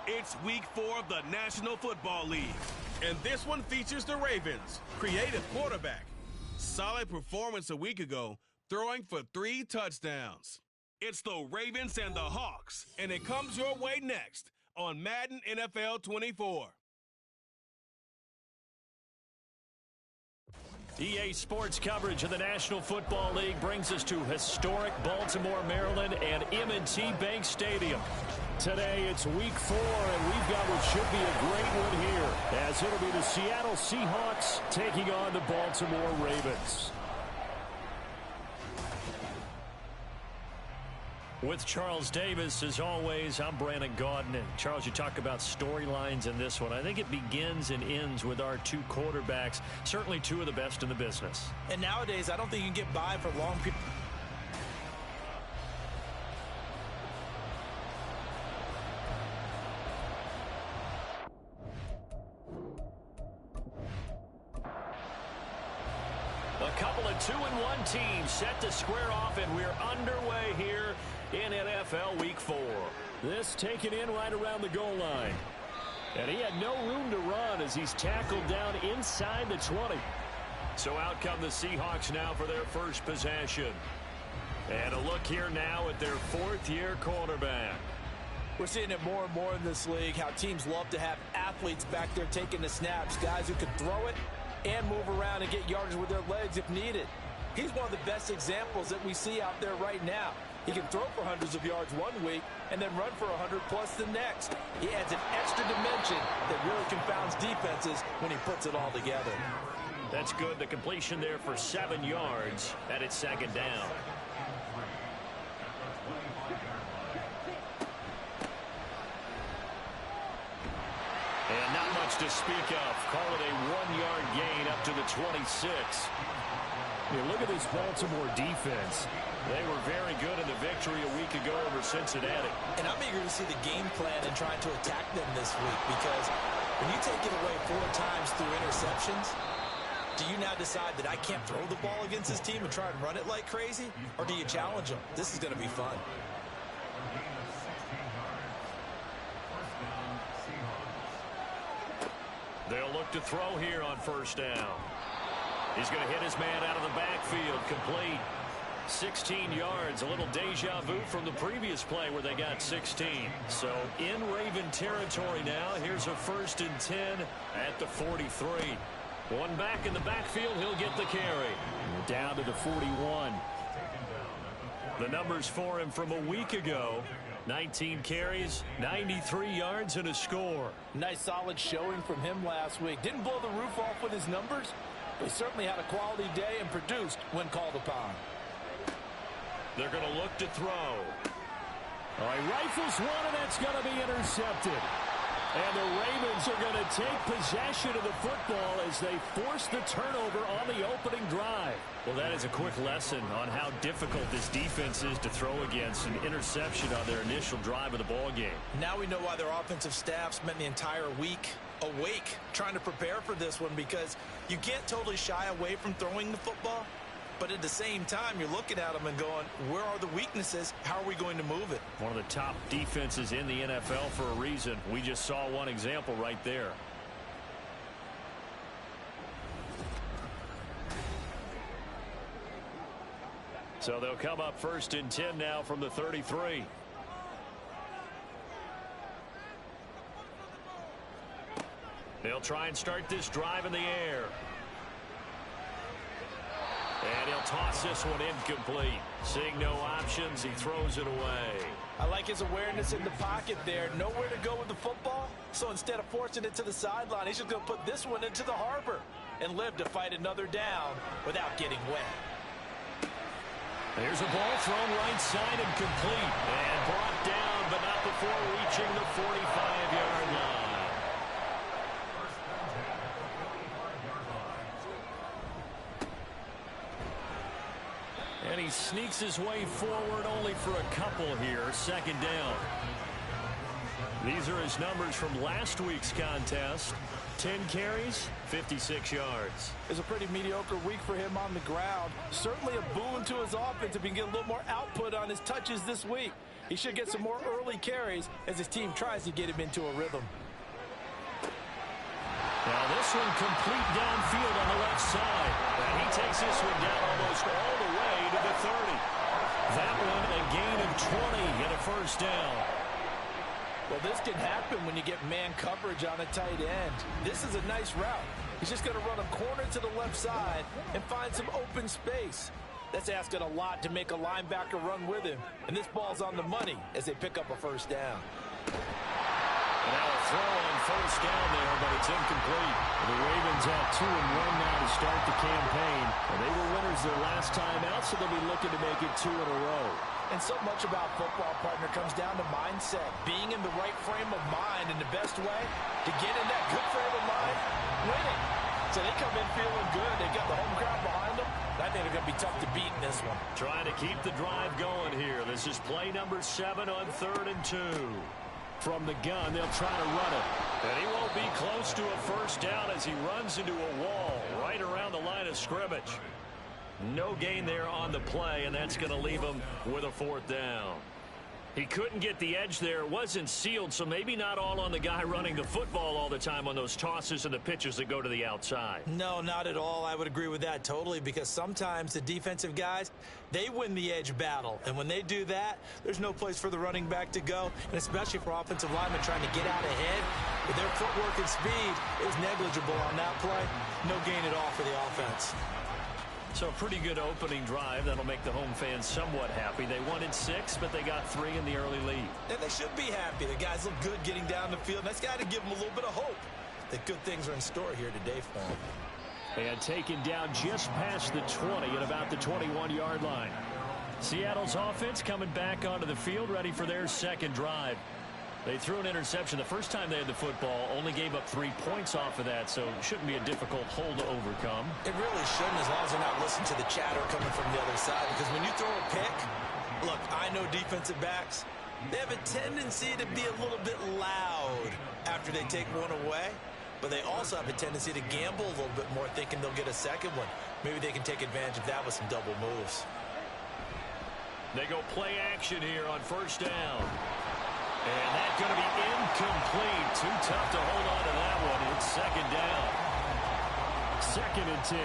It's week 4 of the National Football League, and this one features the Ravens' creative quarterback. Solid performance a week ago, throwing for 3 touchdowns. It's the Ravens and the Hawks, and it comes your way next on Madden NFL 24. EA Sports coverage of the National Football League brings us to historic Baltimore, Maryland, and M&T Bank Stadium. Today, it's week 4, and we've got what should be a great one here, as it'll be the Seattle Seahawks taking on the Baltimore Ravens. With Charles Davis, as always, I'm Brandon Gaudin. And Charles, you talk about storylines in this one. I think it begins and ends with our 2 quarterbacks, certainly 2 of the best in the business. And nowadays, I don't think you can get by for long periods. A couple of 2-1 teams set to square off, and we're underway here in NFL Week 4. This taken in right around the goal line. And he had no room to run as he's tackled down inside the 20. So out come the Seahawks now for their first possession. And a look here now at their 4th-year quarterback. We're seeing it more and more in this league, how teams love to have athletes back there taking the snaps, guys who can throw it and move around and get yardage with their legs if needed. He's one of the best examples that we see out there right now. He can throw for hundreds of yards one week and then run for 100+ the next. He adds an extra dimension that really confounds defenses when he puts it all together. That's good. The completion there for 7 yards, and it's 2nd down. And not much to speak of. Call it a 1-yard gain up to the 26. Yeah, look at this Baltimore defense. They were very good in the victory a week ago over Cincinnati. And I'm eager to see the game plan and trying to attack them this week, because when you take it away 4 times through interceptions, do you now decide that I can't throw the ball against this team and try and run it like crazy? Or do you challenge them? This is going to be fun. They'll look to throw here on 1st down. He's going to hit his man out of the backfield, complete. 16 yards, a little deja vu from the previous play where they got 16. So in Raven territory now, here's a 1st and 10 at the 43. One back in the backfield, he'll get the carry. Down to the 41. The numbers for him from a week ago: 19 carries, 93 yards, and a score. Nice solid showing from him last week. Didn't blow the roof off with his numbers, but he certainly had a quality day and produced when called upon. They're going to look to throw. All right, rifles one, and that's going to be intercepted. And the Ravens are going to take possession of the football as they force the turnover on the opening drive. Well, that is a quick lesson on how difficult this defense is to throw against. An interception on their initial drive of the ball game. Now we know why their offensive staff spent the entire week awake trying to prepare for this one, because you can't totally shy away from throwing the football. But at the same time, you're looking at them and going, where are the weaknesses? How are we going to move it? One of the top defenses in the NFL for a reason. We just saw one example right there. So they'll come up 1st and 10 now from the 33. They'll try and start this drive in the air. And he'll toss this one incomplete. Seeing no options, he throws it away. I like his awareness in the pocket there. Nowhere to go with the football. So instead of forcing it to the sideline, he's just going to put this one into the harbor and live to fight another down without getting wet. There's a ball thrown right side and complete. And brought down, but not before reaching the 45-yard line. And he sneaks his way forward only for a couple here. 2nd down. These are his numbers from last week's contest. 10 carries, 56 yards. It's a pretty mediocre week for him on the ground. Certainly a boon to his offense if he can get a little more output on his touches this week. He should get some more early carries as his team tries to get him into a rhythm. Now this one complete downfield on the left side. And he takes this one down almost all the way to the 30. That one a gain of 20 and a first down. Well, this can happen when you get man coverage on a tight end. This is a nice route. He's just going to run a corner to the left side and find some open space. That's asking a lot to make a linebacker run with him. And this ball's on the money as they pick up a first down. And now a throw on first down there, but it's incomplete. The Ravens have 2-1 now to start the campaign. And they were winners their last time out, so they'll be looking to make it 2 in a row. And so much about football, partner, comes down to mindset. Being in the right frame of mind, and the best way to get in that good frame of mind, winning. So they come in feeling good. They've got the home crowd behind them. I think they're going to be tough to beat in this one. Trying to keep the drive going here. This is play number 7 on 3rd and 2. From the gun, they'll try to run it. And he won't be close to a first down as he runs into a wall right around the line of scrimmage. No gain there on the play, and that's going to leave him with a 4th down. He couldn't get the edge there. It wasn't sealed, so maybe not all on the guy running the football all the time on those tosses and the pitches that go to the outside. No, not at all. I would agree with that totally, because sometimes the defensive guys, they win the edge battle. And when they do that, there's no place for the running back to go, and especially for offensive linemen trying to get out ahead. With their footwork and speed, it was negligible on that play. No gain at all for the offense. So a pretty good opening drive. That'll make the home fans somewhat happy. They wanted 6, but they got 3 in the early lead. And they should be happy. The guys look good getting down the field. That's got to give them a little bit of hope that good things are in store here today for them. And taken down just past the 20 at about the 21-yard line. Seattle's offense coming back onto the field, ready for their second drive. They threw an interception the first time they had the football, only gave up 3 points off of that, so it shouldn't be a difficult hole to overcome. It really shouldn't, as long as they're not listening to the chatter coming from the other side, because when you throw a pick, look, I know defensive backs, they have a tendency to be a little bit loud after they take one away, but they also have a tendency to gamble a little bit more, thinking they'll get a second one. Maybe they can take advantage of that with some double moves. They go play action here on first down. And that's going to be incomplete. Too tough to hold on to that one. It's second down. 2nd and 10.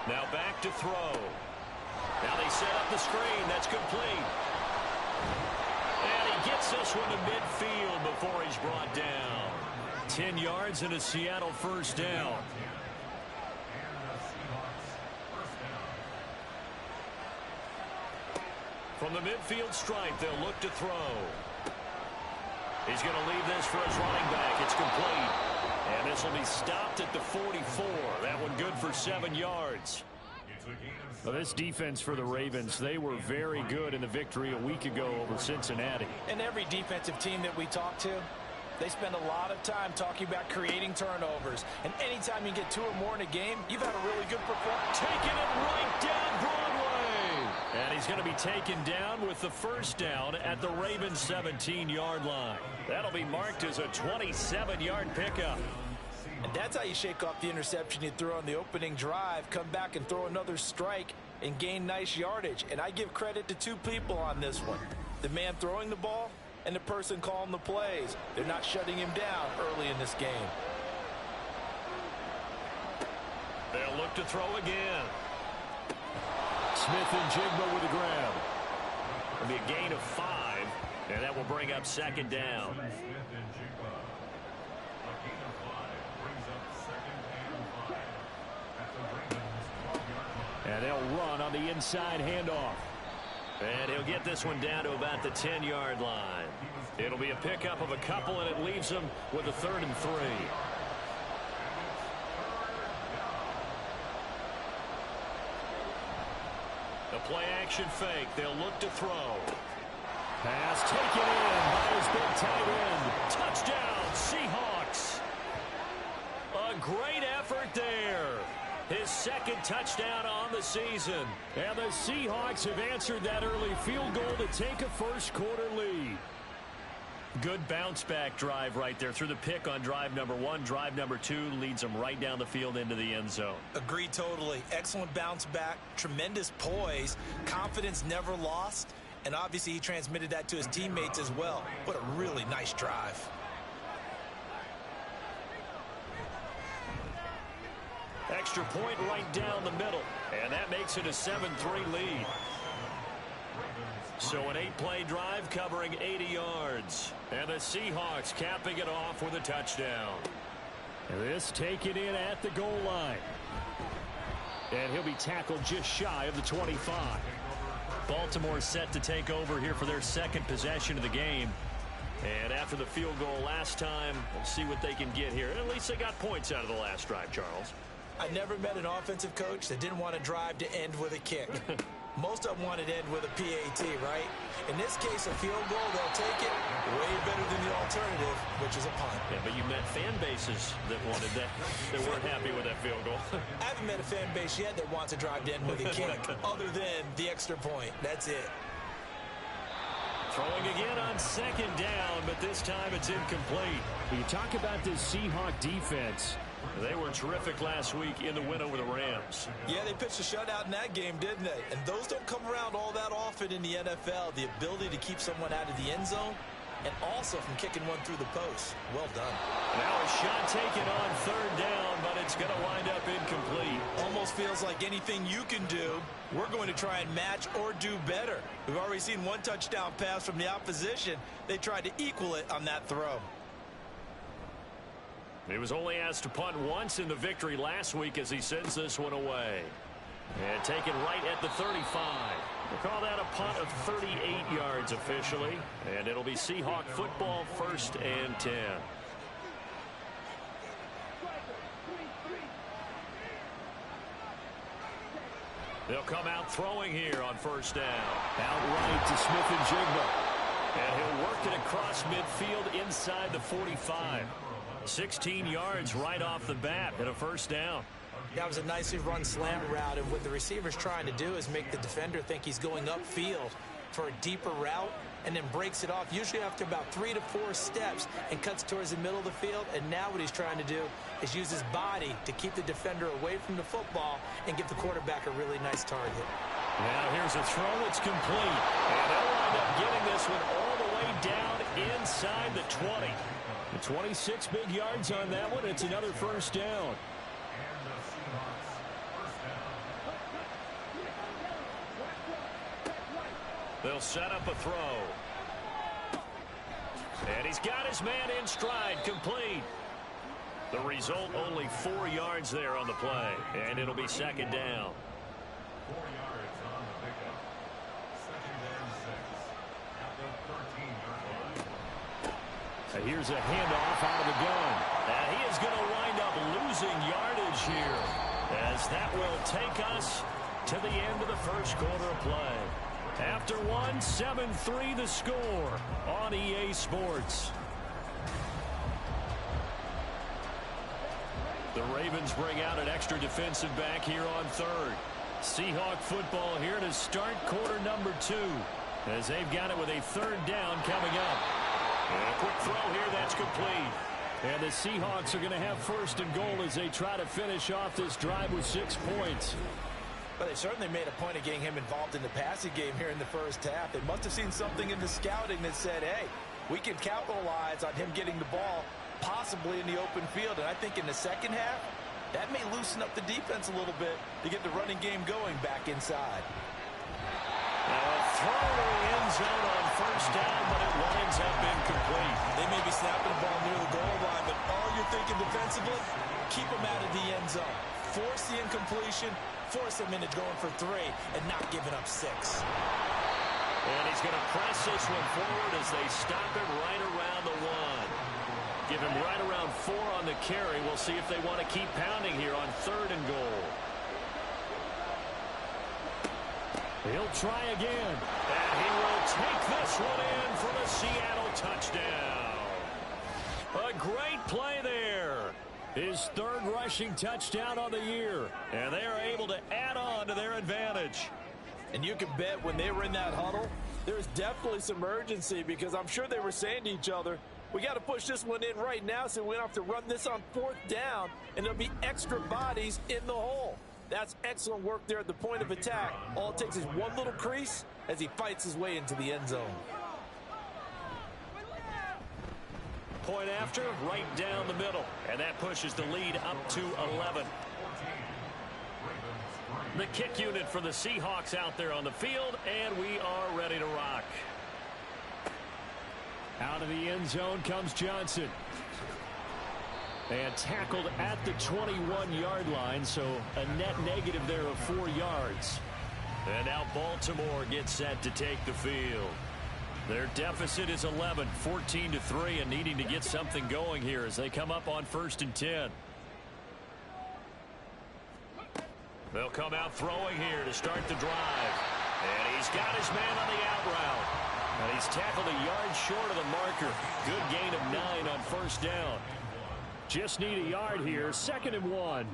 Now back to throw. Now they set up the screen. That's complete. And he gets this one to midfield before he's brought down. 10 yards and a Seattle first down. From the midfield stripe, they'll look to throw. He's going to leave this for his running back. It's complete. And this will be stopped at the 44. That one good for 7 yards. Well, this defense for the Ravens, they were very good in the victory a week ago over Cincinnati. And every defensive team that we talk to, they spend a lot of time talking about creating turnovers. And anytime you get 2 or more in a game, you've had a really good performance. Taking it right down Broadway. And he's going to be taken down with the first down at the Ravens 17-yard line. That'll be marked as a 27-yard pickup. And that's how you shake off the interception you threw on the opening drive, come back and throw another strike and gain nice yardage. And I give credit to 2 people on this one. The man throwing the ball and the person calling the plays. They're not shutting him down early in this game. They'll look to throw again. Smith and Jigba with the grab. It'll be a gain of 5, and that will bring up second down. And they'll run on the inside handoff. And he'll get this one down to about the 10-yard line. It'll be a pickup of a couple, and it leaves them with a 3rd and 3. The play-action fake. They'll look to throw. Pass taken in by his big tight end. Touchdown, Seahawks. A great effort there. His second touchdown on the season. And the Seahawks have answered that early field goal to take a first-quarter lead. Good bounce-back drive right there. Through the pick on drive number 1. Drive number 2 leads them right down the field into the end zone. Agreed totally. Excellent bounce back. Tremendous poise. Confidence never lost. And obviously he transmitted that to his teammates as well. What a really nice drive. Extra point right down the middle. And that makes it a 7-3 lead. So an 8-play drive covering 80 yards. And the Seahawks capping it off with a touchdown. This taken in at the goal line. And he'll be tackled just shy of the 25. Baltimore set to take over here for their second possession of the game. And after the field goal last time, we'll see what they can get here. At least they got points out of the last drive, Charles. I never met an offensive coach that didn't want to drive to end with a kick. Most of them wanted to end with a PAT, right? In this case, a field goal, they'll take it way better than the alternative, which is a punt. Yeah, but you met fan bases that wanted that, that weren't happy with that field goal. I haven't met a fan base yet that wants to drive to end with a kick, other than the extra point. That's it. Throwing again on second down, but this time it's incomplete. You talk about this Seahawk defense. They were terrific last week in the win over the Rams. Yeah, they pitched a shutout in that game, didn't they? And those don't come around all that often in the NFL. The ability to keep someone out of the end zone and also from kicking one through the post. Well done. Now a shot taken on third down, but it's going to wind up incomplete. Almost feels like anything you can do, we're going to try and match or do better. We've already seen one touchdown pass from the opposition. They tried to equal it on that throw. He was only asked to punt once in the victory last week as he sends this one away. And taken right at the 35. We'll call that a punt of 38 yards officially. And it'll be Seahawk football, 1st and 10. They'll come out throwing here on 1st down. Outright to Smith-Njigba. And he'll work it across midfield inside the 45. 16 yards right off the bat and a 1st down. That was a nicely run slant route, and what the receiver's trying to do is make the defender think he's going upfield for a deeper route and then breaks it off, usually after about 3 to 4 steps, and cuts towards the middle of the field. And now what he's trying to do is use his body to keep the defender away from the football and give the quarterback a really nice target. Now here's a throw. It's complete. And they'll wind up getting this one all the way down inside the 20. 26 big yards on that one. It's another 1st down. They'll set up a throw. And he's got his man in stride, complete. The result, only 4 yards there on the play. And it'll be 2nd down. 4 yards on the pickup. 2nd and 6 at the 13-yard line. Here's a handoff out of the gun. And he is going to wind up losing yardage here, as that will take us to the end of the 1st quarter of play. After one, 7-3 the score on EA Sports. The Ravens bring out an extra defensive back here on 3rd. Seahawk football here to start quarter number 2, as they've got it with a 3rd down coming up. And a quick throw here, that's complete. And the Seahawks are going to have 1st and goal as they try to finish off this drive with 6 points. But they certainly made a point of getting him involved in the passing game here in the 1st half. They must have seen something in the scouting that said, hey, we can capitalize on him getting the ball possibly in the open field. And I think in the 2nd half, that may loosen up the defense a little bit to get the running game going back inside. Now a throw to the end zone on 1st down, but it winds up incomplete. They may be snapping the ball near the goal line, but all you're thinking defensively, keep them out of the end zone. Force the incompletion, force them into going for 3, and not giving up 6. And he's going to press this one forward as they stop it right around the 1. Give him right around 4 on the carry. We'll see if they want to keep pounding here on 3rd and goal. He'll try again. And he will take this one in for the Seattle touchdown. A great play there. His third rushing touchdown on the year. And they are able to add on to their advantage. And you can bet when they were in that huddle, there's definitely some urgency because I'm sure they were saying to each other, we got to push this one in right now so we don't have to run this on 4th down, and there'll be extra bodies in the hole. That's excellent work there at the point of attack. All it takes is one little crease as he fights his way into the end zone. Point after, right down the middle. And that pushes the lead up to 11. The kick unit for the Seahawks out there on the field, and we are ready to rock. Out of the end zone comes Johnson. And tackled at the 21-yard line, so a net negative there of 4 yards. And now Baltimore gets set to take the field. Their deficit is 11, 14-3, and needing to get something going here as they come up on 1st and 10. They'll come out throwing here to start the drive. And he's got his man on the out route. And he's tackled a yard short of the marker. Good gain of 9 on 1st down. Just need a yard here. 2nd and 1.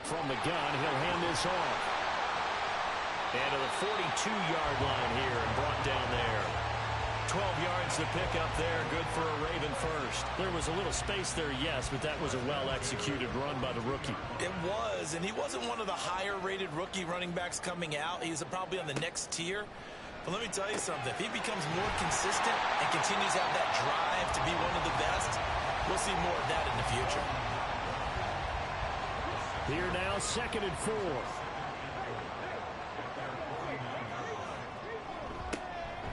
From the gun, he'll hand this off. And to the 42-yard line here and brought down there. 12 yards to pick up there. Good for a Raven first. There was a little space there, yes, but that was a well-executed run by the rookie. It was, and he wasn't one of the higher-rated rookie running backs coming out. He's probably on the next tier. But let me tell you something. If he becomes more consistent and continues to have that drive to be one of the best, we'll see more of that in the future. Here now, 2nd and 4.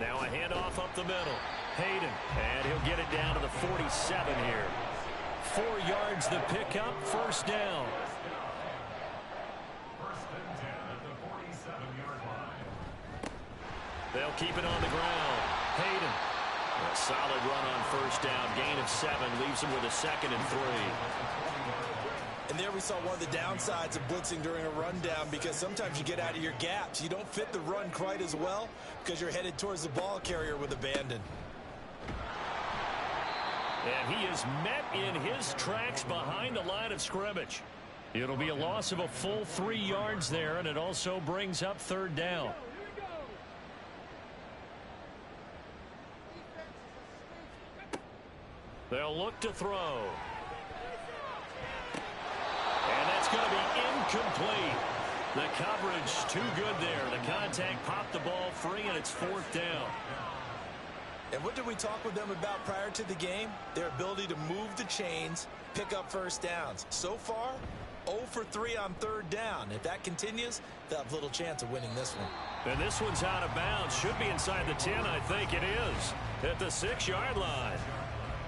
Now a handoff up the middle. Hayden, and he'll get it down to the 47 here. 4 yards the pickup, 1st down. 1st and 10 at the 47-yard line. They'll keep it on the ground. Hayden, a solid run on 1st down. Gain of 7 leaves him with a 2nd and 3. And there we saw one of the downsides of blitzing during a rundown because sometimes you get out of your gaps. You don't fit the run quite as well because you're headed towards the ball carrier with abandon. And he is met in his tracks behind the line of scrimmage. It'll be a loss of a full 3 yards there, and it also brings up 3rd down. They'll look to throw. And that's going to be incomplete. The coverage too good there. The contact popped the ball free, and it's 4th down. And what did we talk with them about prior to the game? Their ability to move the chains, pick up 1st downs. So far, 0 for 3 on 3rd down. If that continues, they'll have little chance of winning this one. And this one's out of bounds. Should be inside the 10, I think it is. At the 6-yard line.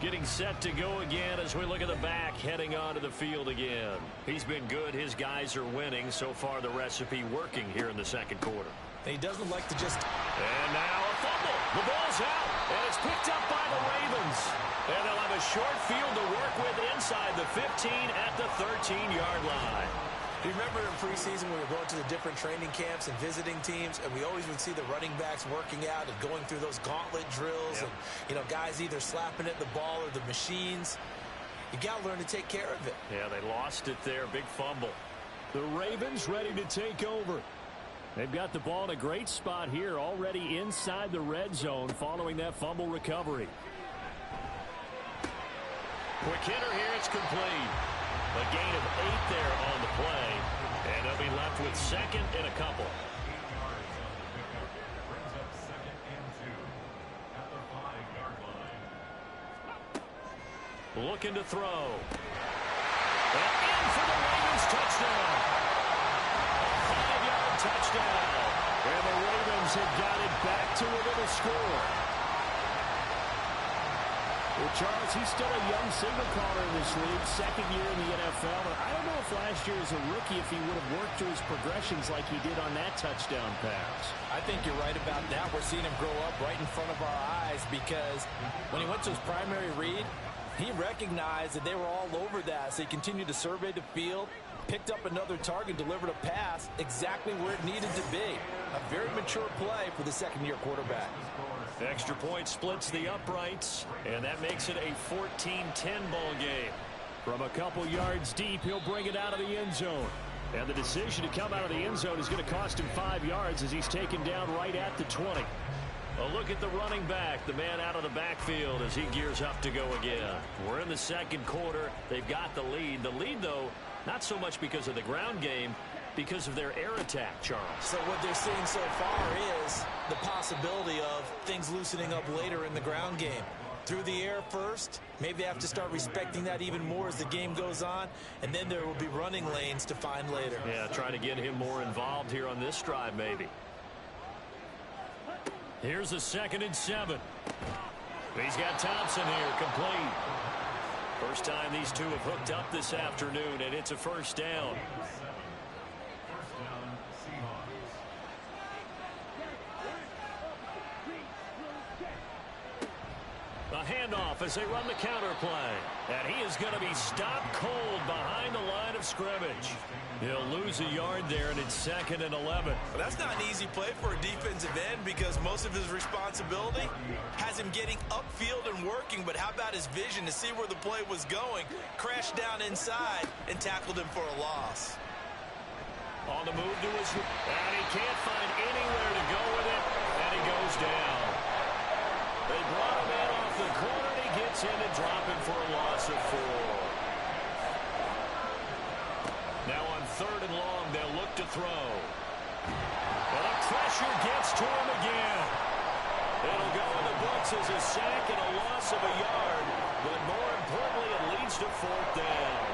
Getting set to go again as we look at the back, heading onto the field again. He's been good. His guys are winning. So far, the recipe working here in the 2nd quarter. And he doesn't like to just... And now a fumble. The ball's out, and it's picked up by the Ravens. And they'll have a short field to work with inside the 15 at the 13-yard line. Remember in preseason when we were going to the different training camps and visiting teams, and we always would see the running backs working out and going through those gauntlet drills, and guys either slapping at the ball or the machines. You got to learn to take care of it. Yeah, they lost it there. Big fumble. The Ravens ready to take over. They've got the ball in a great spot here, already inside the red zone following that fumble recovery. Quick hitter here, it's complete. A gain of 8 there on the play, and they'll be left with 2nd and a couple. 8 yards on the pickup. Brings up 2nd and 2 at the 5-yard line. Looking to throw. And in for the Ravens touchdown. A 5-yard touchdown. And the Ravens have got it back to within a score. Well, Charles, he's still a young signal caller in this league, 2nd year in the NFL. But I don't know if last year as a rookie, if he would have worked through his progressions like he did on that touchdown pass. I think you're right about that. We're seeing him grow up right in front of our eyes because when he went to his primary read, He recognized that they were all over that, so he continued to survey the field, picked up another target, delivered a pass exactly where it needed to be. A very mature play for the second-year quarterback. Extra point splits the uprights, and that makes it a 14-10 ball game. From a couple yards deep, he'll bring it out of the end zone. And the decision to come out of the end zone is going to cost him 5 yards as he's taken down right at the 20. A look at the running back, the man out of the backfield as he gears up to go again. We're in the second quarter. They've got the lead. The lead, though, not so much because of the ground game, because of their air attack, Charles. So what they're seeing so far is the possibility of things loosening up later in the ground game. Through the air first, maybe they have to start respecting that even more as the game goes on, and then there will be running lanes to find later. Yeah, trying to get him more involved here on this drive, maybe. Here's a 2nd and 7. He's got Thompson here, complete. First time these two have hooked up this afternoon, and it's a first down. First down, Seahawks. A handoff as they run the counter play. And he is going to be stopped cold behind the line of scrimmage. He'll lose a yard there, and it's 2nd and 11. Well, that's not an easy play for a defensive end because most of his responsibility has him getting upfield and working, but how about his vision to see where the play was going, crashed down inside, and tackled him for a loss. On the move to his... And he can't find anywhere to go with it, and he goes down. They brought him in off the corner, and he gets in and drop him for a loss of 4. Now on 3rd and long, they'll look to throw. Well, the pressure gets to him again. It'll go in the books as a sack and a loss of a yard, but more importantly, it leads to 4th down.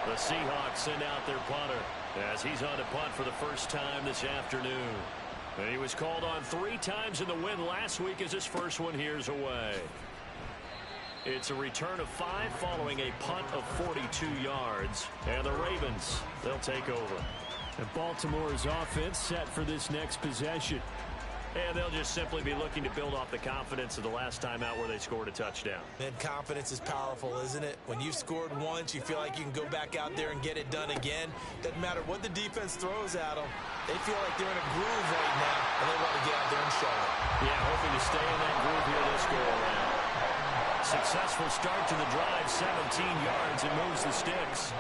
The Seahawks send out their punter as he's on to punt for the first time this afternoon. And he was called on 3 times in the win last week as his first one here's away. It's a return of 5 following a punt of 42 yards. And the Ravens, they'll take over. And Baltimore's offense set for this next possession. And they'll just simply be looking to build off the confidence of the last time out where they scored a touchdown. Man, confidence is powerful, isn't it? When you've scored once, you feel like you can go back out there and get it done again. Doesn't matter what the defense throws at them. They feel like they're in a groove right now, and they want to get out there and show it. Yeah, hoping to stay in that groove here this go-around. Successful start to the drive, 17 yards, and moves the sticks.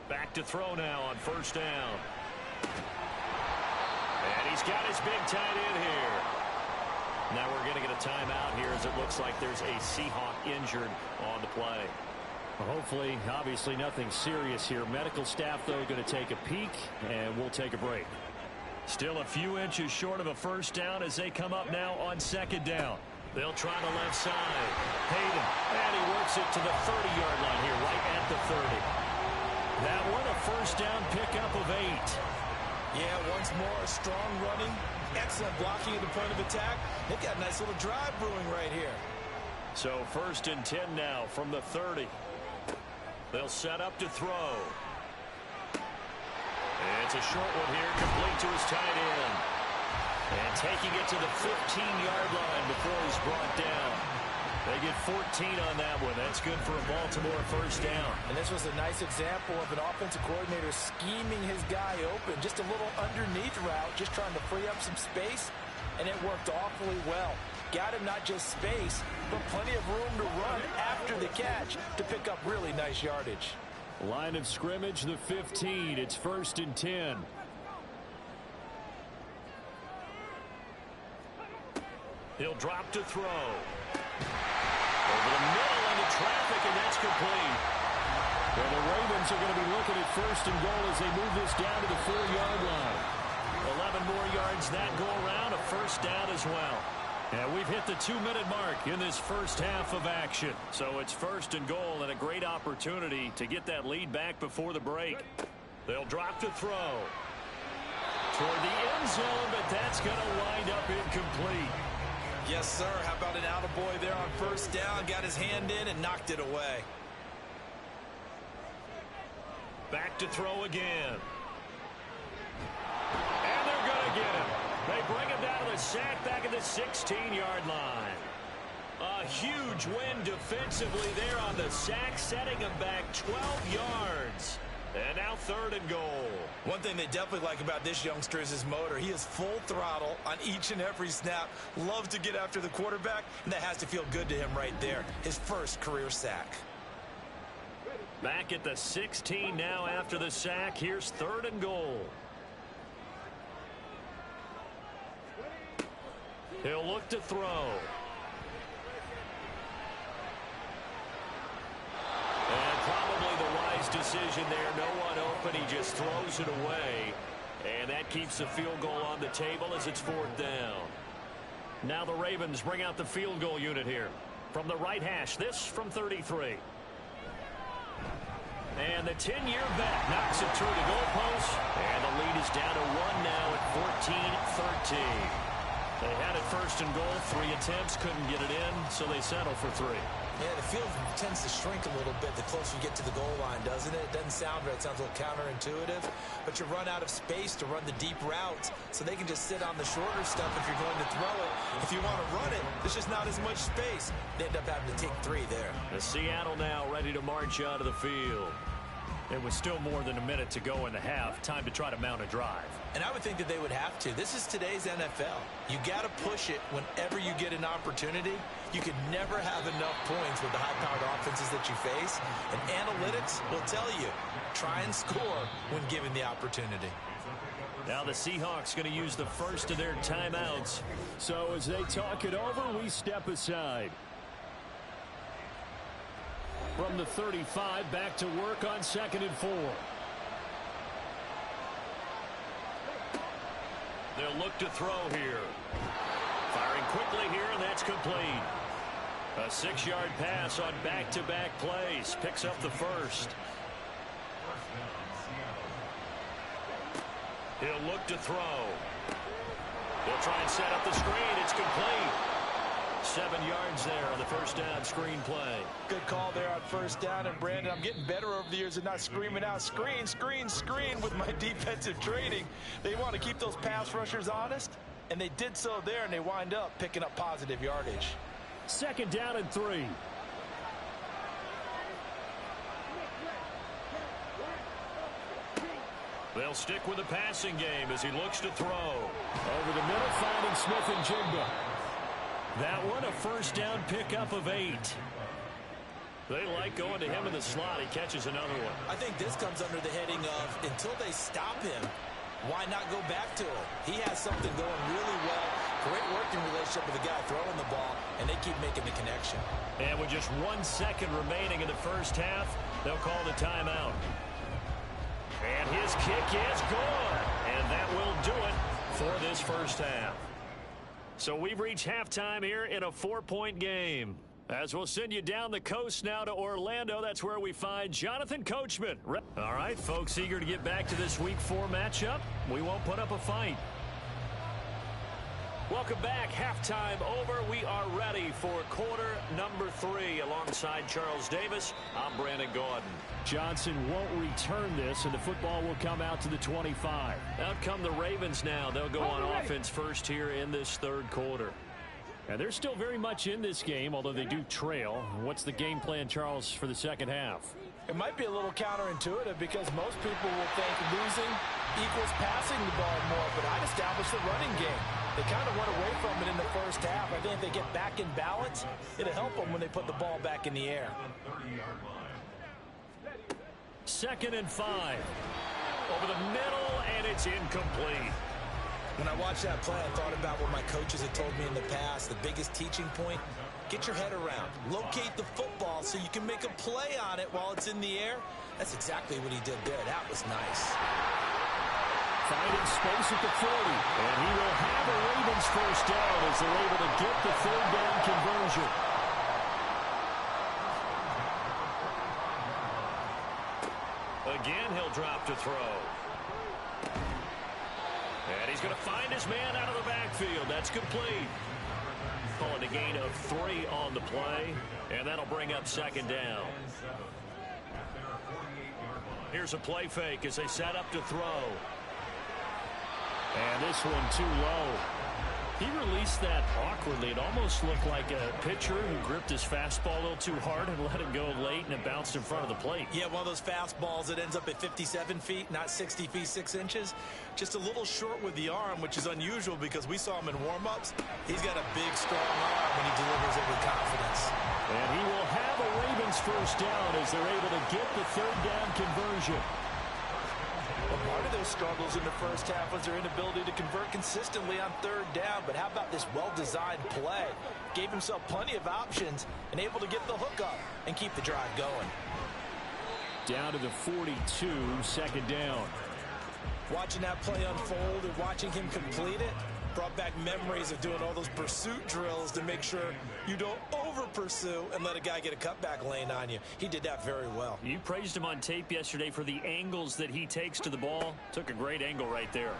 Back to throw now on 1st down. And he's got his big tight end here. Now we're going to get a timeout here as it looks like there's a Seahawk injured on the play. Well, hopefully, obviously nothing serious here. Medical staff, though, going to take a peek, and we'll take a break. Still a few inches short of a first down as they come up now on 2nd down. They'll try the left side. Hayden, and he works it to the 30-yard line here, right at the 30. That one a first down pickup of 8. Yeah, once more, strong running, excellent blocking at the point of attack. They've got a nice little drive brewing right here. So 1st and 10 now from the 30. They'll set up to throw. It's a short one here, complete to his tight end. And taking it to the 15-yard line before he's brought down. They get 14 on that one. That's good for a Baltimore first down. And this was a nice example of an offensive coordinator scheming his guy open. Just a little underneath route, just trying to free up some space, and it worked awfully well. Got him not just space, but plenty of room to run after the catch to pick up really nice yardage. Line of scrimmage, the 15. It's 1st and 10. He'll drop to throw. Over the middle into traffic, and that's complete. Well, the Ravens are going to be looking at 1st and goal as they move this down to the 4-yard line. 11 more yards that go around, a first down as well. And we've hit the 2-minute mark in this first half of action. So it's 1st and goal and a great opportunity to get that lead back before the break. They'll drop to throw. Toward the end zone, but that's going to wind up incomplete. Yes, sir. How about an attaboy there on 1st down? Got his hand in and knocked it away. Back to throw again. And they're going to get him. They bring him down to the sack back at the 16-yard line. A huge win defensively there on the sack, setting him back 12 yards. And now 3rd and goal. One thing they definitely like about this youngster is his motor. He is full throttle on each and every snap. Loves to get after the quarterback, and that has to feel good to him right there. His first career sack. Back at the 16 now after the sack. Here's 3rd and goal. He'll look to throw. And probably the wise decision there. No one open. He just throws it away. And that keeps the field goal on the table as it's 4th down. Now the Ravens bring out the field goal unit here. From the right hash, this from 33. And the 10-year vet knocks it through the goalpost. And the lead is down to 1 now at 14-13. They had it 1st and goal. 3 attempts, couldn't get it in, so they settle for 3. Yeah, the field tends to shrink a little bit the closer you get to the goal line, doesn't it? It doesn't sound right. It sounds a little counterintuitive. But you run out of space to run the deep routes, so they can just sit on the shorter stuff if you're going to throw it. If you want to run it, there's just not as much space. They end up having to take 3 there. The Seattle now ready to march out of the field. It was still more than a minute to go in the half. Time to try to mount a drive. And I would think that they would have to. This is today's NFL. You got to push it whenever you get an opportunity. You can never have enough points with the high-powered offenses that you face. And analytics will tell you, try and score when given the opportunity. Now the Seahawks going to use the first of their timeouts. So as they talk it over, we step aside. From the 35, back to work on 2nd and 4. They'll look to throw here. Firing quickly here, and that's complete. A 6-yard pass on back-to-back plays. Picks up the first. He'll look to throw. He'll try and set up the screen. It's complete. 7 yards there on the first down screen play. Good call there on 1st down. And Brandon, I'm getting better over the years at not screaming out screen, screen, screen with my defensive training. They want to keep those pass rushers honest, and they did so there, and they wind up picking up positive yardage. 2nd down and 3. They'll stick with the passing game as he looks to throw. Over the middle, finding Smith and Jigba. That one a 1st down pickup of 8. They like going to him in the slot. He catches another one. I think this comes under the heading of until they stop him, why not go back to him? He has something going really well. Great working relationship with the guy throwing the ball, and they keep making the connection. And with just 1 second remaining in the first half, they'll call the timeout. And his kick is good. And that will do it for this first half. So we've reached halftime here in a 4-point game. As we'll send you down the coast now to Orlando. That's where we find Jonathan Coachman. All right, folks, eager to get back to this Week 4 matchup. We won't put up a fight. Welcome back. Halftime over. We are ready for quarter number 3 alongside Charles Davis. I'm Brandon Gordon. Johnson won't return this, and the football will come out to the 25. Out come the Ravens now. They'll go on offense first here in this 3rd quarter. And they're still very much in this game, although they do trail. What's the game plan, Charles, for the 2nd half? It might be a little counterintuitive because most people will think losing equals passing the ball more, but I'd establish the running game. They kind of went away from it in the first half. I think if they get back in balance, it'll help them when they put the ball back in the air. 2nd and 5. Over the middle, and it's incomplete. When I watched that play, I thought about what my coaches had told me in the past. The biggest teaching point, get your head around. Locate the football so you can make a play on it while it's in the air. That's exactly what he did there. That was nice. Finding space at the 40. And he will have a Ravens first down as they're able to get the 3rd down conversion. Again, he'll drop to throw. And he's going to find his man out of the backfield. That's complete. Calling a gain of 3 on the play. And that'll bring up 2nd down. Here's a play fake as they set up to throw. And this one too low. He released that awkwardly. It almost looked like a pitcher who gripped his fastball a little too hard and let it go late, and it bounced in front of the plate. Yeah, one of those fastballs that ends up at 57 feet, not 60 feet, 6 inches. Just a little short with the arm, which is unusual because we saw him in warm-ups. He's got a big, strong arm when he delivers it with confidence. And he will have a Ravens first down as they're able to get the third down conversion. Well, part of their struggles in the first half was their inability to convert consistently on third down. But how about this well-designed play? Gave himself plenty of options and able to get the hook up and keep the drive going. Down to the 42, second down. Watching that play unfold and watching him complete it brought back memories of doing all those pursuit drills to make sure you don't over-pursue and let a guy get a cutback lane on you. He did that very well. You praised him on tape yesterday for the angles that he takes to the ball. Took a great angle right there.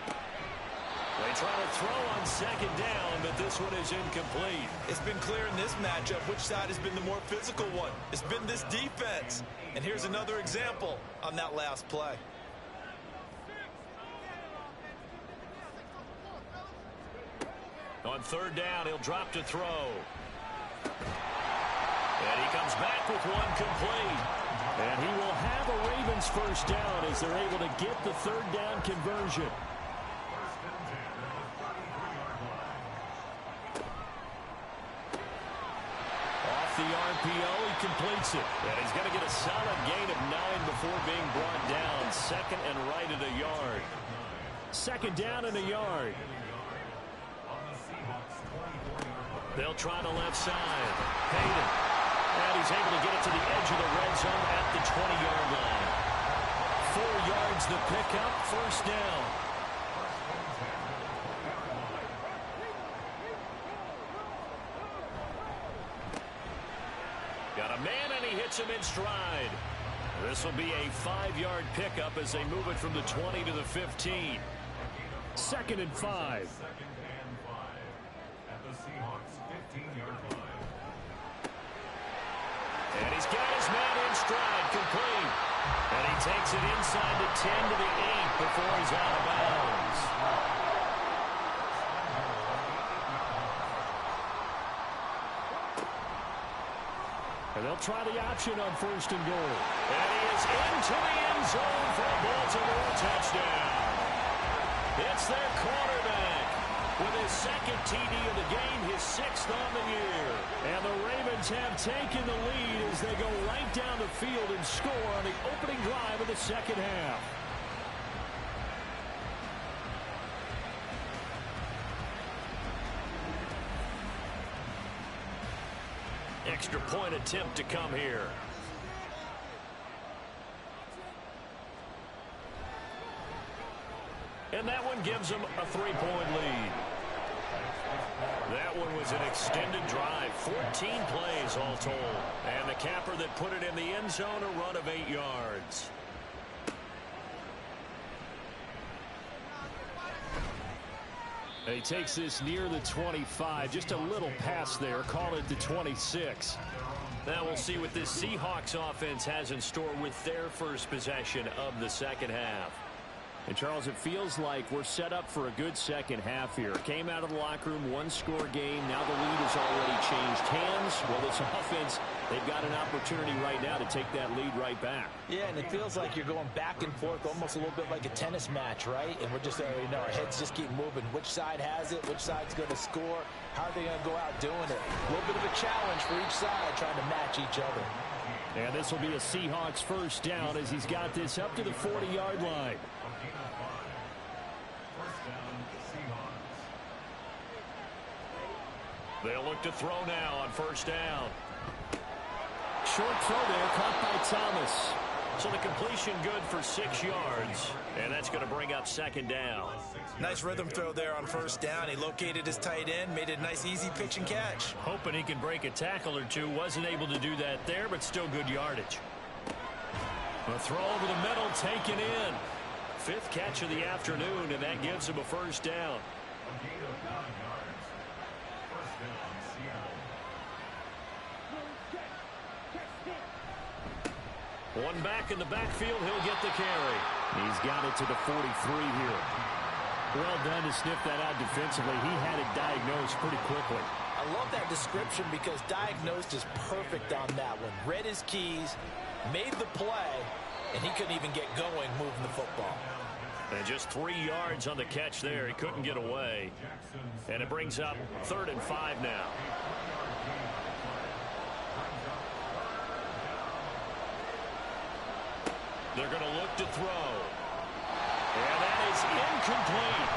They try to throw on second down, but this one is incomplete. It's been clear in this matchup which side has been the more physical one. It's been this defense. And here's another example on that last play. On third down, he'll drop to throw. And he comes back with one complete. And he will have a Ravens first down as they're able to get the third down conversion. Off the RPO, he completes it. And he's going to get a solid gain of 9 before being brought down. Second and right at a yard. Second down and a yard. They'll try the left side. Hayden. And he's able to get it to the edge of the red zone at the 20-yard line. 4 yards the pickup, first down. Got a man, and he hits him in stride. This will be a 5-yard pickup as they move it from the 20 to the 15. Second and 5. And he's got his man in stride, complete. And he takes it inside the 10 to the 8 before he's out of bounds. And they'll try the option on first and goal. And he is into the end zone for a Baltimore touchdown. It's their quarterback with his second TD of the game, his 6th on the year. And the Ravens have taken the lead as they go right down the field and score on the opening drive of the second half. Extra point attempt to come here. And that one gives them a 3-point lead. That one was an extended drive, 14 plays all told. And the capper that put it in the end zone, a run of 8 yards. And he takes this near the 25, just a little pass there, call it the 26. Now we'll see what this Seahawks offense has in store with their first possession of the second half. And, Charles, it feels like we're set up for a good second half here. Came out of the locker room, 1-score game. Now the lead has already changed hands. Well, this offense, they've got an opportunity right now to take that lead right back. Yeah, and it feels like you're going back and forth, almost a little bit like a tennis match, right? And we're just, our heads just keep moving. Which side has it? Which side's going to score? How are they going to go out doing it? A little bit of a challenge for each side, trying to match each other. And this will be a Seahawks first down as he's got this up to the 40-yard line. They'll look to throw now on first down. Short throw there, caught by Thomas. So the completion good for 6 yards, and that's going to bring up second down. Nice rhythm throw there on first down. He located his tight end, made it a nice easy pitch and catch. Hoping he can break a tackle or two. Wasn't able to do that there, but still good yardage. A throw over the middle, taken in. 5th catch of the afternoon, and that gives him a first down. One back in the backfield, he'll get the carry. He's got it to the 43 here. Well done to sniff that out defensively. He had it diagnosed pretty quickly. I love that description because diagnosed is perfect on that one. Read his keys, made the play, and he couldn't even get going moving the football. And just 3 yards on the catch there. He couldn't get away. And it brings up 3rd and 5 now. They're going to look to throw. And that is incomplete.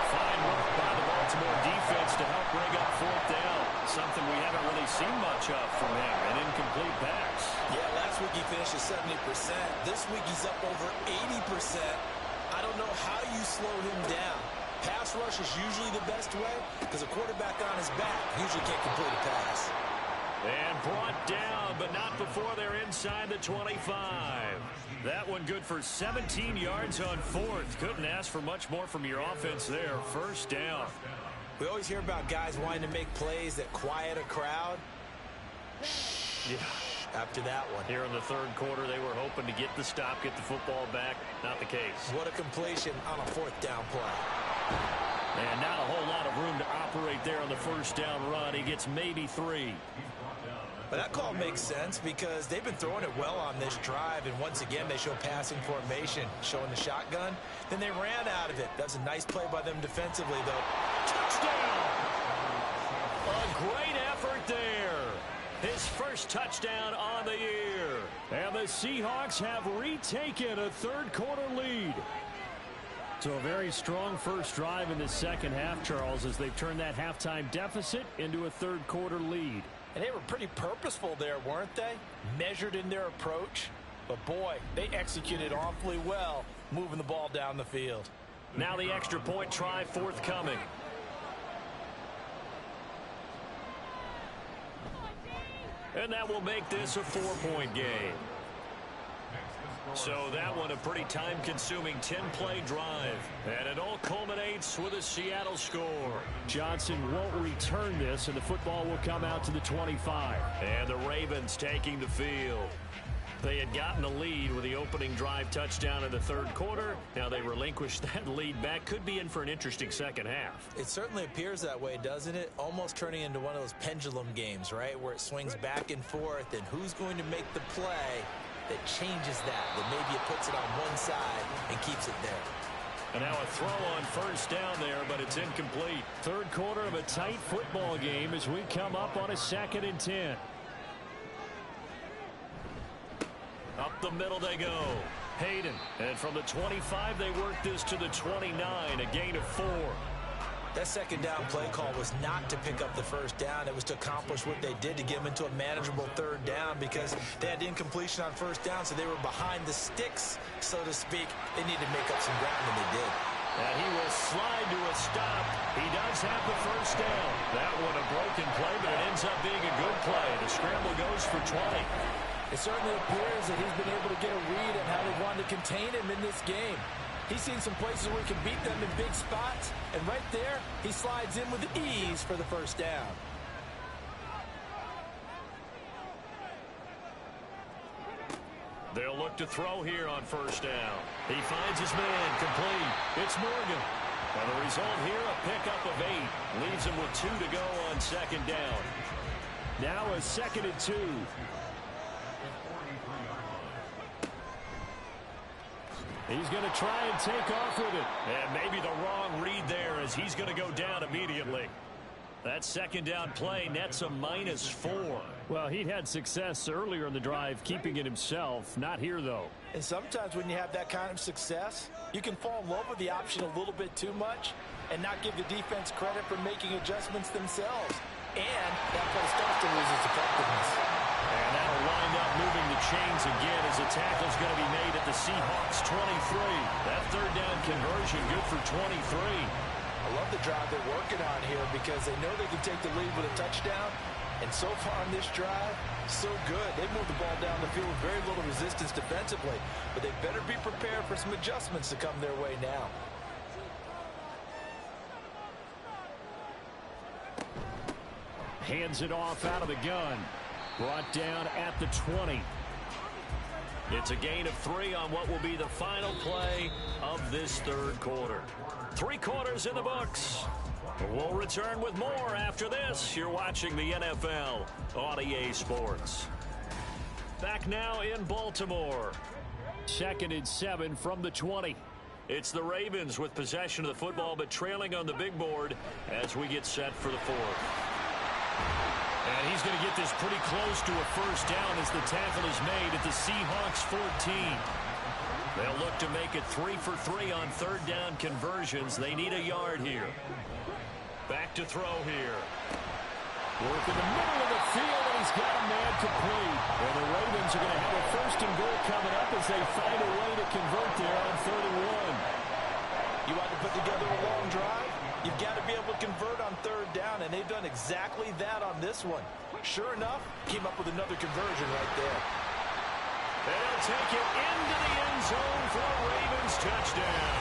Fine work by the Baltimore defense to help bring up 4th down. Something we haven't really seen much of from him. An incomplete pass. Yeah, last week he finished at 70%. This week he's up over 80%. I don't know how you slow him down. Pass rush is usually the best way because a quarterback on his back usually can't complete a pass. And brought down, but not before they're inside the 25. That one good for 17 yards on 4th. Couldn't ask for much more from your offense there. 1st down. We always hear about guys wanting to make plays that quiet a crowd. Yeah. After that one. Here in the 3rd quarter, they were hoping to get the stop, get the football back. Not the case. What a completion on a 4th down play. And not a whole lot of room to operate there on the 1st down run. He gets maybe 3. But that call makes sense because they've been throwing it well on this drive, and once again they show passing formation, showing the shotgun. Then they ran out of it. That's a nice play by them defensively, though. Touchdown! A great effort there. His first touchdown on the year. And the Seahawks have retaken a 3rd quarter lead. So a very strong first drive in the second half, Charles, as they've turned that halftime deficit into a 3rd quarter lead. And they were pretty purposeful there, weren't they? Measured in their approach. But, boy, they executed awfully well moving the ball down the field. Now the extra point try forthcoming. And that will make this a 4-point game. So that one a pretty time-consuming 10-play drive. And it all culminates with a Seattle score. Johnson won't return this, and the football will come out to the 25. And the Ravens taking the field. They had gotten the lead with the opening drive touchdown in the 3rd quarter. Now they relinquished that lead back. Could be in for an interesting second half. It certainly appears that way, doesn't it? Almost turning into one of those pendulum games, right? Where it swings back and forth, and who's going to make the play that changes that maybe it puts it on one side and keeps it there. And now a throw on 1st down there, but it's incomplete. 3rd quarter of a tight football game as we come up on a 2nd and 10. Up the middle they go. Hayden. And from the 25, they work this to the 29, a gain of 4. That 2nd down play call was not to pick up the 1st down. It was to accomplish what they did to get them into a manageable 3rd down because they had incompletion on 1st down, so they were behind the sticks, so to speak. They needed to make up some ground, and they did. And he will slide to a stop. He does have the 1st down. That one a broken play, but it ends up being a good play. The scramble goes for 20. It certainly appears that he's been able to get a read on how they wanted to contain him in this game. He's seen some places where he can beat them in big spots, and right there, he slides in with ease for the 1st down. They'll look to throw here on 1st down. He finds his man complete. It's Morgan. And the result here, a pickup of 8. Leaves him with 2 to go on 2nd down. Now a 2nd and 2. He's going to try and take off with it. And maybe the wrong read there as he's going to go down immediately. That 2nd down play nets a -4. Well, he'd had success earlier in the drive keeping it himself. Not here, though. And sometimes when you have that kind of success, you can fall in love with the option a little bit too much and not give the defense credit for making adjustments themselves. And that play starts to lose its effectiveness. And that'll wind up moving the chains again as a tackle's going to be made at the Seahawks 23. That 3rd down conversion good for 23. I love the drive they're working on here because they know they can take the lead with a touchdown. And so far on this drive, so good. They moved the ball down the field with very little resistance defensively. But they better be prepared for some adjustments to come their way now. Hands it off out of the gun. Brought down at the 20. It's a gain of 3 on what will be the final play of this third quarter. 3 quarters in the books. We'll return with more after this. You're watching the NFL on EA Sports. Back now in Baltimore. 2nd and 7 from the 20. It's the Ravens with possession of the football, but trailing on the big board as we get set for the 4th. And he's going to get this pretty close to a first down as the tackle is made at the Seahawks 14. They'll look to make it 3 for 3 on third down conversions. They need a yard here. Back to throw here. Work in the middle of the field, and he's got a man complete. And the Ravens are going to have a 1st and goal coming up as they find a way to convert there on 3rd and 1. You want to put together a long drive? You've got to be able to convert on 3rd down, and they've done exactly that on this one. Sure enough, came up with another conversion right there. They'll take it into the end zone for a Ravens touchdown.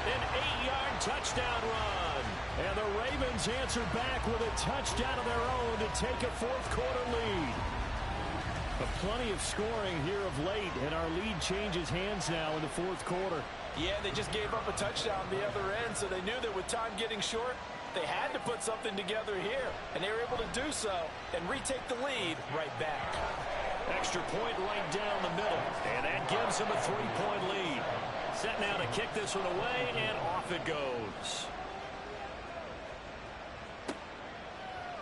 An 8-yard touchdown run. And the Ravens answer back with a touchdown of their own to take a 4th quarter lead. But plenty of scoring here of late, and our lead changes hands now in the 4th quarter. Yeah, they just gave up a touchdown on the other end, so they knew that with time getting short, they had to put something together here. And they were able to do so and retake the lead right back. Extra point right down the middle, and that gives them a 3-point lead. Set now to kick this one away, and off it goes.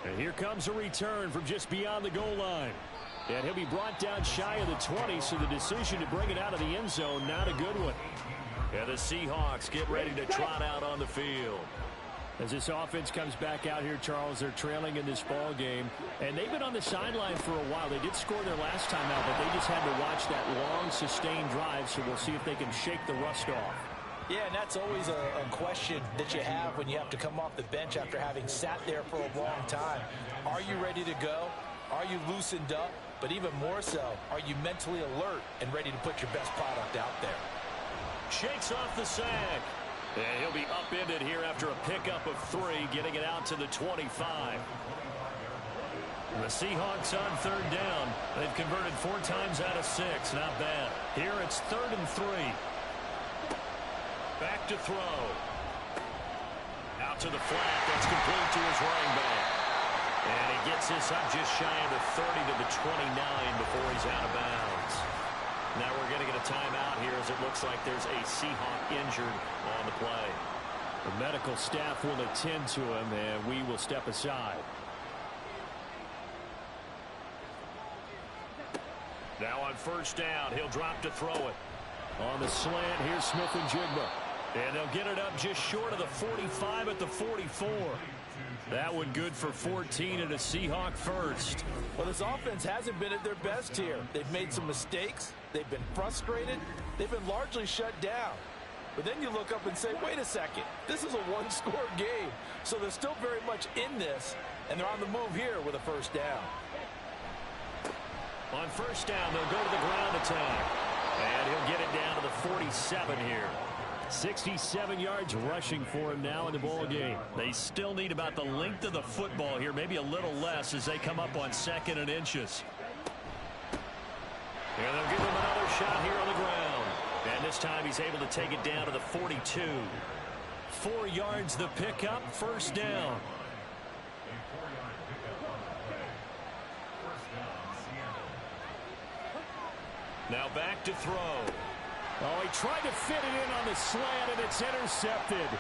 And here comes a return from just beyond the goal line. And he'll be brought down shy of the 20, so the decision to bring it out of the end zone, not a good one. And the Seahawks get ready to trot out on the field. As this offense comes back out here, Charles, they're trailing in this ball game. And they've been on the sideline for a while. They did score their last time out, but they just had to watch that long, sustained drive, so we'll see if they can shake the rust off. Yeah, and that's always a question that you have when you have to come off the bench after having sat there for a long time. Are you ready to go? Are you loosened up? But even more so, are you mentally alert and ready to put your best product out there? Shakes off the sack. And he'll be upended here after a pickup of 3, getting it out to the 25. The Seahawks on 3rd down. They've converted 4 times out of 6. Not bad. Here it's 3rd and 3. Back to throw. Out to the flat. That's complete to his running back. And he gets this up just shy of the 30 to the 29 before he's out of bounds. Now we're going to get a timeout here as it looks like there's a Seahawk injured on the play. The medical staff will attend to him, and we will step aside. Now on 1st down, he'll drop to throw it. On the slant, here's Smith and Jigba. And they'll get it up just short of the 45 at the 44. That one good for 14 and a Seahawk 1st. Well, this offense hasn't been at their best here. They've made some mistakes. They've been frustrated. They've been largely shut down. But then you look up and say, wait a second, this is a 1-score game. So they're still very much in this, and they're on the move here with a 1st down. On 1st down, they'll go to the ground attack. And he'll get it down to the 47 here. 67 yards rushing for him now in the ball game. They still need about the length of the football here, maybe a little less as they come up on 2nd and inches. And they'll give him another shot here on the ground. And this time he's able to take it down to the 42. 4 yards the pickup, 1st down. Now back to throw. Oh, he tried to fit it in on the slant, and it's intercepted.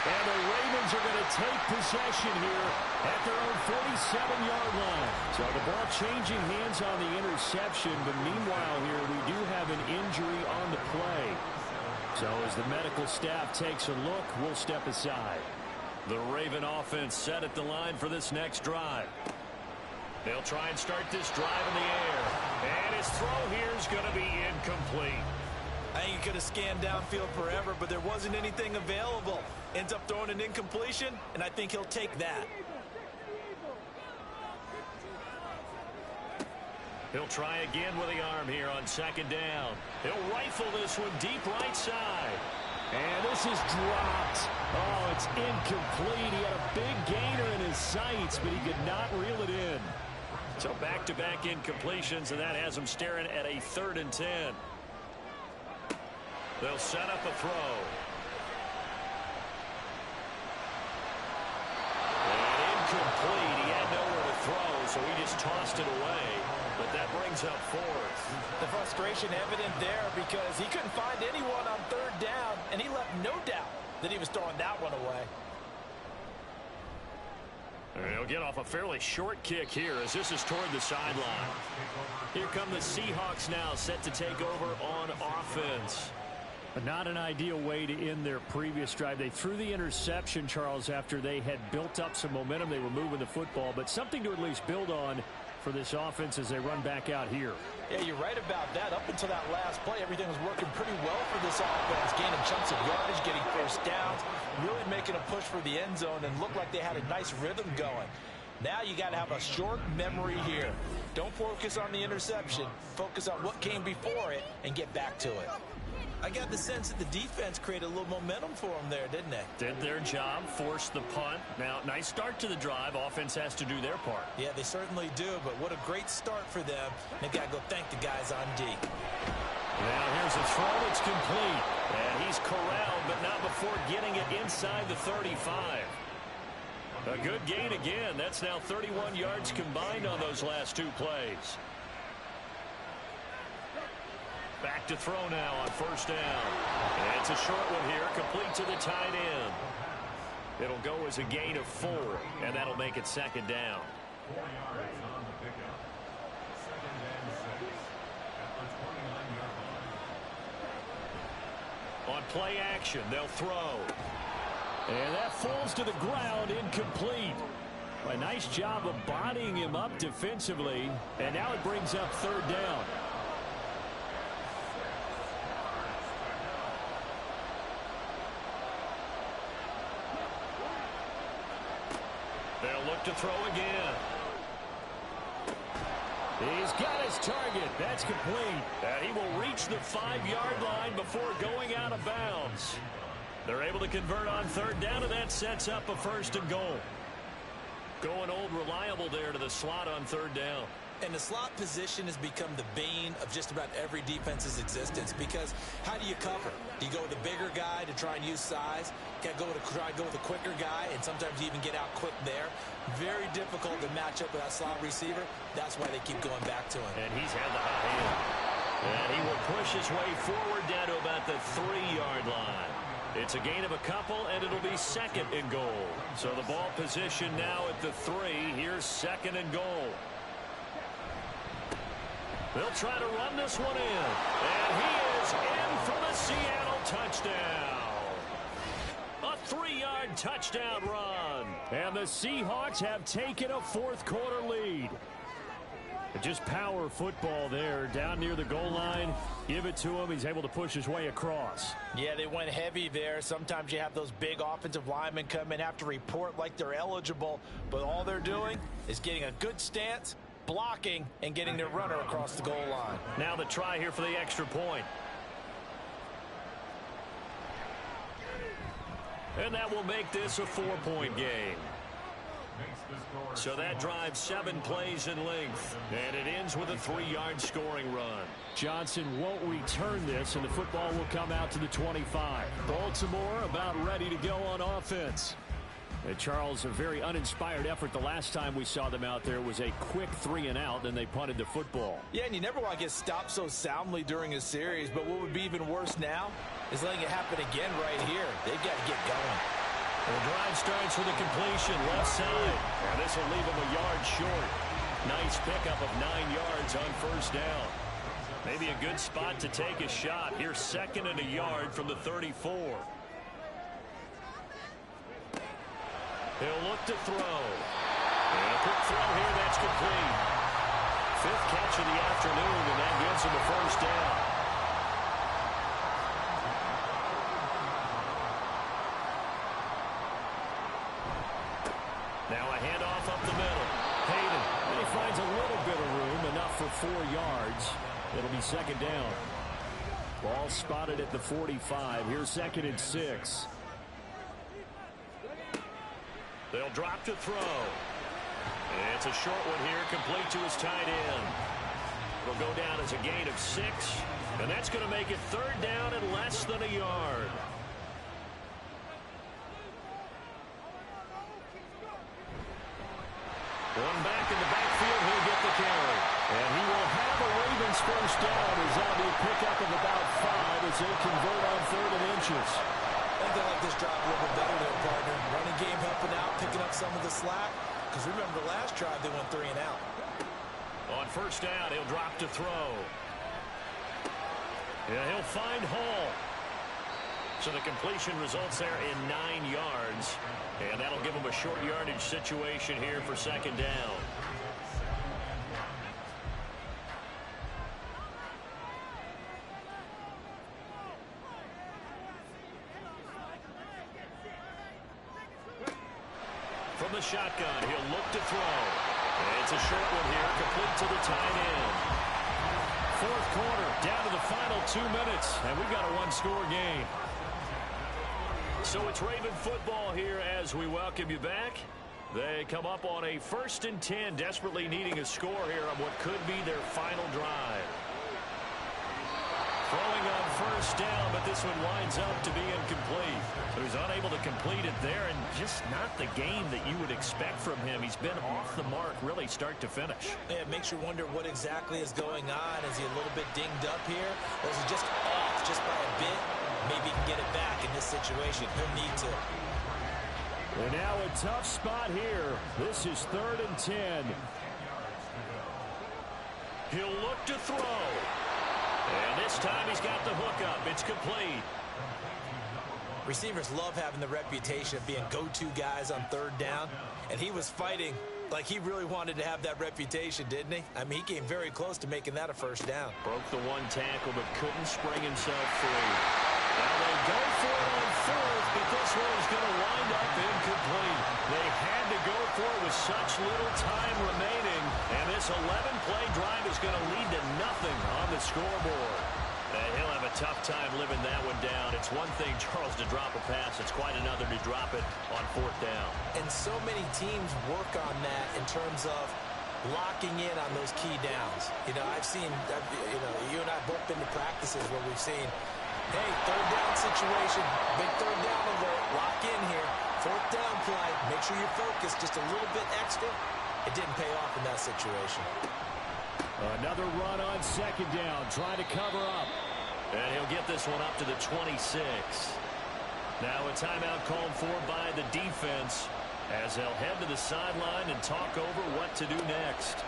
And the Ravens are going to take possession here at their own 47-yard line. So the ball changing hands on the interception, but meanwhile here we do have an injury on the play. So as the medical staff takes a look, we'll step aside. The Raven offense set at the line for this next drive. They'll try and start this drive in the air. And his throw here is going to be incomplete. I think he could have scanned downfield forever, but there wasn't anything available. Ends up throwing an incompletion, and I think he'll take that. He'll try again with the arm here on 2nd down. He'll rifle this one deep right side. And this is dropped. Oh, it's incomplete. He had a big gainer in his sights, but he could not reel it in. So back-to-back incompletions, and that has them staring at a 3rd and 10. They'll set up a throw. And incomplete. He had nowhere to throw, so he just tossed it away. But that brings up 4th. The frustration evident there because he couldn't find anyone on 3rd down, and he left no doubt that he was throwing that one away. He'll get off a fairly short kick here as this is toward the sideline. Here come the Seahawks now, set to take over on offense. But not an ideal way to end their previous drive. They threw the interception, Charles, after they had built up some momentum. They were moving the football, but something to at least build on for this offense as they run back out here. Yeah, you're right about that. Up until that last play, everything was working pretty well for this offense. Gaining chunks of yardage, getting first downs, really making a push for the end zone, and looked like they had a nice rhythm going. Now you got to have a short memory here. Don't focus on the interception. Focus on what came before it and get back to it. I got the sense that the defense created a little momentum for them there, didn't they? Did their job, forced the punt. Now, nice start to the drive. Offense has to do their part. Yeah, they certainly do, but what a great start for them. They've got to go thank the guys on D. Now, here's a throw. It's complete. And he's corralled, but not before getting it inside the 35. A good gain again. That's now 31 yards combined on those last 2 plays. Back to throw now on 1st down. And it's a short one here, complete to the tight end. It'll go as a gain of 4, and that'll make it 2nd down. 4 yards on the pickup. 2nd and 6 at the 29-yard line. On play action, they'll throw. And that falls to the ground, incomplete. A nice job of bodying him up defensively, and now it brings up 3rd down. They'll look to throw again. He's got his target. That's complete. And he will reach the 5-yard line before going out of bounds. They're able to convert on 3rd down, and that sets up a 1st and goal. Going old reliable there to the slot on 3rd down. And the slot position has become the bane of just about every defense's existence because how do you cover? Do you go with the bigger guy to try and use size? Got to try and go with the quicker guy, and sometimes you even get out quick there. Very difficult to match up with that slot receiver. That's why they keep going back to him. And he's had the hot hand. And he will push his way forward down to about the 3-yard line. It's a gain of a couple, and it'll be 2nd and goal. So the ball position now at the 3. Here's 2nd and goal. They'll try to run this one in. And he is in for the Seattle touchdown. A 3-yard touchdown run. And the Seahawks have taken a 4th quarter lead. Just power football there down near the goal line. Give it to him. He's able to push his way across. Yeah, they went heavy there. Sometimes you have those big offensive linemen come in, have to report like they're eligible, but all they're doing is getting a good stance, blocking, and getting their runner across the goal line. Now the try here for the extra point. And that will make this a 4-point game. So that drives 7 plays in length. And it ends with a 3-yard scoring run. Johnson won't return this, and the football will come out to the 25. Baltimore about ready to go on offense. And Charles, a very uninspired effort the last time we saw them out there was a quick 3-and-out, then they punted the football. Yeah, and you never want to get stopped so soundly during a series, but what would be even worse now is letting it happen again right here. They've got to get going. The drive starts with a completion left side. And this will leave him a yard short. Nice pickup of 9 yards on 1st down. Maybe a good spot to take a shot. Here's 2nd and a yard from the 34. He'll look to throw. And a quick throw here, that's complete. 5th catch of the afternoon, and that gives him a 1st down. Now a handoff up the middle. Hayden. And he finds a little bit of room, enough for 4 yards. It'll be 2nd down. Ball spotted at the 45. Here's 2nd and 6. They'll drop to throw. It's a short one here, complete to his tight end. It'll go down as a gain of 6, and that's going to make it third down and less than a yard. One back in the backfield, he'll get the carry. And he will have a Ravens first down as that'll be a pickup of about 5 as they convert on 3rd and inches. I think they like this drive a little bit better there, partner. Running game helping out, picking up some of the slack. Because remember, the last drive they went 3 and out. On first down, he'll drop to throw. Yeah, he'll find Hall. So the completion results there in 9 yards. And that'll give him a short yardage situation here for second down. From the shotgun, he'll look to throw. It's a short one here, complete to the tight end. Fourth quarter, down to the final 2 minutes, and we've got a one-score game. So it's Raven football here as we welcome you back. They come up on a 1st and 10, desperately needing a score here on what could be their final drive. Throwing on first down, but this one winds up to be incomplete. So he's unable to complete it there, and just not the game that you would expect from him. He's been off the mark really start to finish. Yeah, it makes you wonder what exactly is going on. Is he a little bit dinged up here? Or is he just off just by a bit? Maybe he can get it back in this situation. He'll need to. And now a tough spot here. This is 3rd and 10. He'll look to throw. And this time he's got the hook up. It's complete. Receivers love having the reputation of being go-to guys on 3rd down. And he was fighting like he really wanted to have that reputation, didn't he? I mean, he came very close to making that a first down. Broke the one tackle, but couldn't spring himself free. Now they go for it on 4th, but this one is going to wind up incomplete. They had to go for it with such little time remaining, and this 11-play drive is going to lead to nothing on the scoreboard. He'll have a tough time living that one down. It's one thing, Charles, to drop a pass. It's quite another to drop it on 4th down. And so many teams work on that in terms of locking in on those key downs. You know, I've seen, you and I both been to practices where we've seen, hey, 3rd down situation, big 3rd down alert, lock in here. 4th down play, make sure you're focused just a little bit extra. It didn't pay off in that situation. Another run on 2nd down, trying to cover up. And he'll get this one up to the 26. Now a timeout called for by the defense as they'll head to the sideline and talk over what to do next.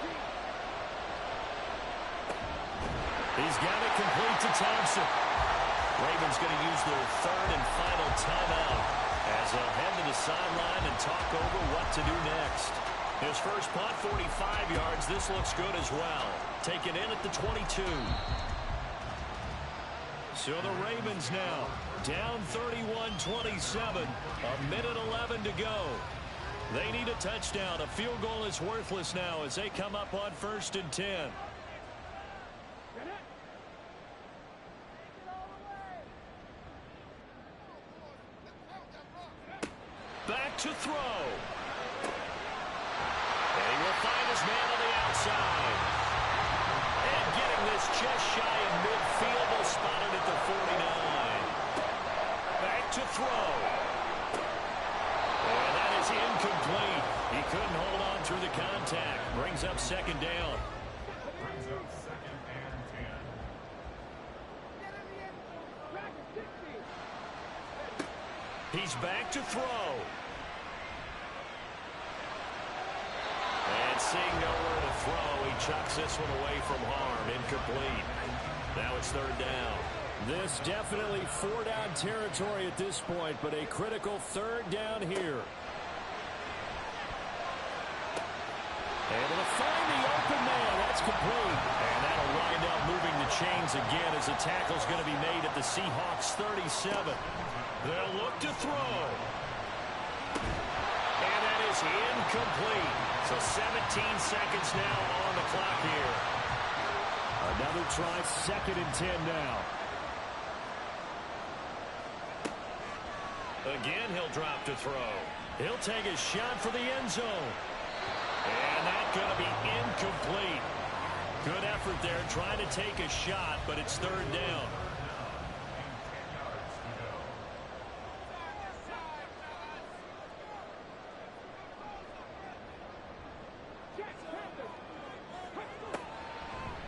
He's got it complete to Thompson. Ravens going to use their 3rd and final timeout as they'll head to the sideline and talk over what to do next. His first punt, 45 yards. This looks good as well. Taken in at the 22. So the Ravens now down 31-27. A minute 11 to go. They need a touchdown. A field goal is worthless now as they come up on 1st and 10. Back to throw. And he will find his man on the outside. And getting this just shy of midfield, will spot it at the 49. Back to throw. And that is incomplete. He couldn't hold on through the contact. Brings up 2nd down. Brings up 2nd and 10. He's back to throw. And seeing nowhere to throw, he chucks this one away from harm. Incomplete. Now it's 3rd down. This definitely 4-down territory at this point, but a critical 3rd down here. Able to find the open man. That's complete. And that'll wind up moving the chains again as the tackle's going to be made at the Seahawks 37. They'll look to throw. And that is incomplete. So 17 seconds now on the clock here. Another try, 2nd and 10 now. Again, he'll drop to throw. He'll take a shot for the end zone. And that's going to be incomplete. Good effort there trying to take a shot, but it's third down.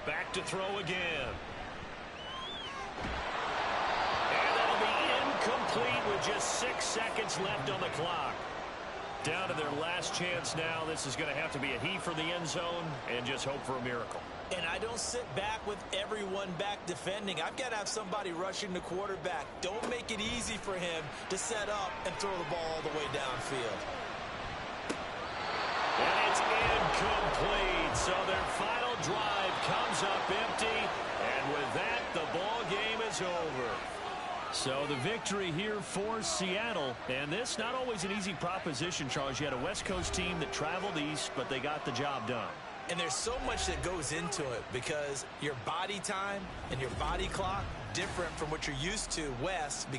Back to throw again. And that'll be incomplete with just 6 seconds left on the clock. Down to their last chance now. This is going to have to be a heave for the end zone and just hope for a miracle. And I don't sit back with everyone back defending. I've got to have somebody rushing the quarterback. Don't make it easy for him to set up and throw the ball all the way downfield. And it's incomplete. So their final drive comes up empty. And with that, the ball game is over. So the victory here for Seattle. And this not always an easy proposition, Charles. You had a West Coast team that traveled east, but they got the job done. And there's so much that goes into it because your body time and your body clock different from what you're used to west because